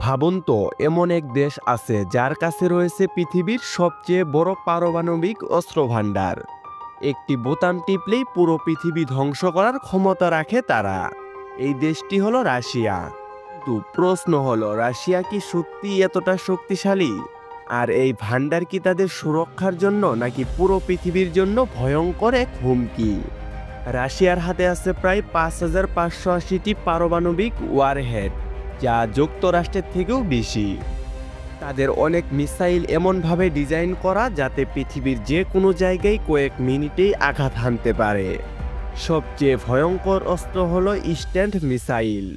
ভাবুন তো, এমন এক দেশ আছে যার কাছে রয়েছে পৃথিবীর সবচেয়ে বড় পারমাণবিক অস্ত্র ভান্ডার। একটি বোতাম টিপলেই পুরো পৃথিবী ধ্বংস করার ক্ষমতা রাখে তারা। এই দেশটি হলো রাশিয়া। কিন্তু প্রশ্ন হলো, রাশিয়া কি সত্যি এতটা শক্তিশালী? আর এই ভান্ডার কি তাদের সুরক্ষার জন্য নাকি পুরো পৃথিবীর জন্য ভয়ঙ্কর এক হুমকি? রাশিয়ার হাতে আছে প্রায় ৫,৫৮০টি পারমাণবিক ওয়ারহেড, যা যুক্তরাষ্ট্রের থেকেও বেশি। তাদের অনেক মিসাইল এমনভাবে ডিজাইন করা যাতে পৃথিবীর যে কোনো জায়গায় কয়েক মিনিটেই আঘাত হানতে পারে। সবচেয়ে ভয়ঙ্কর অস্ত্র হলো স্ট্যান্ড মিসাইল।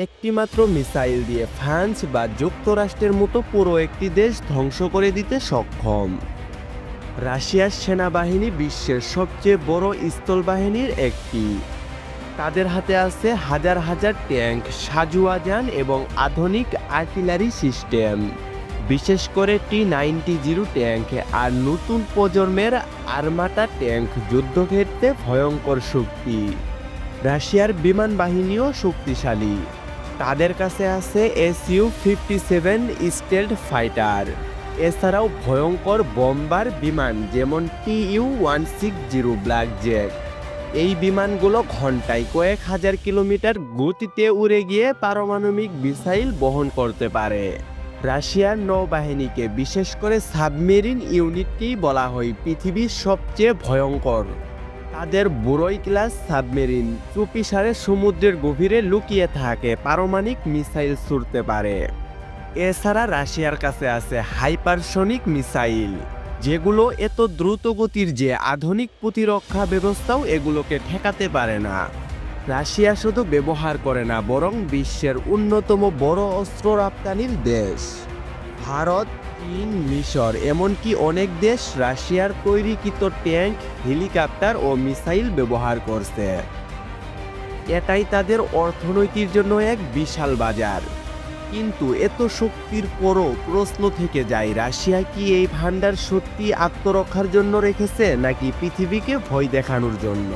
একটি মাত্র মিসাইল দিয়ে ফ্রান্স বা যুক্তরাষ্ট্রের মতো পুরো একটি দেশ ধ্বংস করে দিতে সক্ষম। রাশিয়ার সেনাবাহিনী বিশ্বের সবচেয়ে বড় স্থলবাহিনীর একটি। তাদের হাতে আছে হাজার হাজার ট্যাঙ্ক, সাজুয়াজান এবং আধুনিক আর্টিলারি সিস্টেম, বিশেষ করে T-90 ট্যাঙ্ক আর নতুন প্রজন্মের আর্মাটা ট্যাঙ্ক যুদ্ধক্ষেত্রে ভয়ঙ্কর শক্তি। রাশিয়ার বিমান বাহিনীও শক্তিশালী। তাদের কাছে আছে Su-57 স্টেলথ ফাইটার। এছাড়াও ভয়ঙ্কর বোম্বার বিমান যেমন Tu-160 ব্ল্যাক জ্যাক। এই বিমানগুলো ঘন্টায় কয়েক হাজার কিলোমিটার গতিতে উড়ে গিয়ে পারমাণবিক মিসাইল বহন করতে পারে। রাশিয়ার নৌবাহিনীকে, বিশেষ করে সাবমেরিন ইউনিটকেই বলা হয় পৃথিবীর সবচেয়ে ভয়ঙ্কর। তাদের বুরই ক্লাস সাবমেরিন চুপিসারে সমুদ্রের গভীরে লুকিয়ে থাকে পারমাণবিক মিসাইল ছুড়তে পারে। এছাড়া রাশিয়ার কাছে আছে হাইপারসনিক মিসাইল, যেগুলো এত দ্রুত গতির যে আধুনিক প্রতিরক্ষা ব্যবস্থাও এগুলোকে ঠেকাতে পারে না। রাশিয়া শুধু ব্যবহার করে না, বরং বিশ্বের অন্যতম বড় অস্ত্র রপ্তানির দেশ। ভারত, চীন, মিশর এমনকি অনেক দেশ রাশিয়ার তৈরিকৃত ট্যাঙ্ক, হেলিকপ্টার ও মিসাইল ব্যবহার করছে। এটাই তাদের অর্থনীতির জন্য এক বিশাল বাজার। কিন্তু এত শক্তির পরও প্রশ্ন থেকে যায়, রাশিয়া কি এই ভান্ডার সত্যি আত্মরক্ষার জন্য রেখেছে নাকি পৃথিবীকে ভয় দেখানোর জন্য?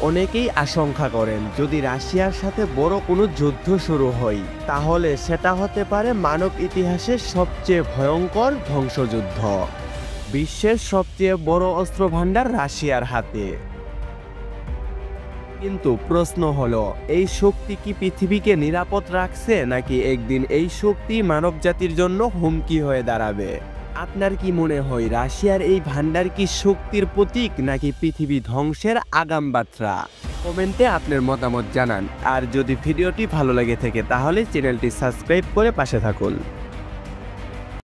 অনেকেই আশঙ্কা করেন, যদি রাশিয়ার সাথে বড় কোনো যুদ্ধ শুরু হয় তাহলে সেটা হতে পারে মানব ইতিহাসের সবচেয়ে ভয়ঙ্কর ধ্বংসযুদ্ধ। বিশ্বের সবচেয়ে বড় অস্ত্র ভান্ডার রাশিয়ার হাতে। কিন্তু প্রশ্ন হলো, এই শক্তি কি পৃথিবীকে নিরাপদ রাখছে নাকি একদিন এই শক্তি মানবজাতির জন্য হুমকি হয়ে দাঁড়াবে? আপনার কি মনে হয়, রাশিয়ার এই ভান্ডার কি শক্তির প্রতীক নাকি পৃথিবী ধ্বংসের আগাম বার্তা? কমেন্টে আপনার মতামত জানান। আর যদি ভিডিওটি ভালো লেগে থাকে তাহলে চ্যানেলটি সাবস্ক্রাইব করে পাশে থাকুন।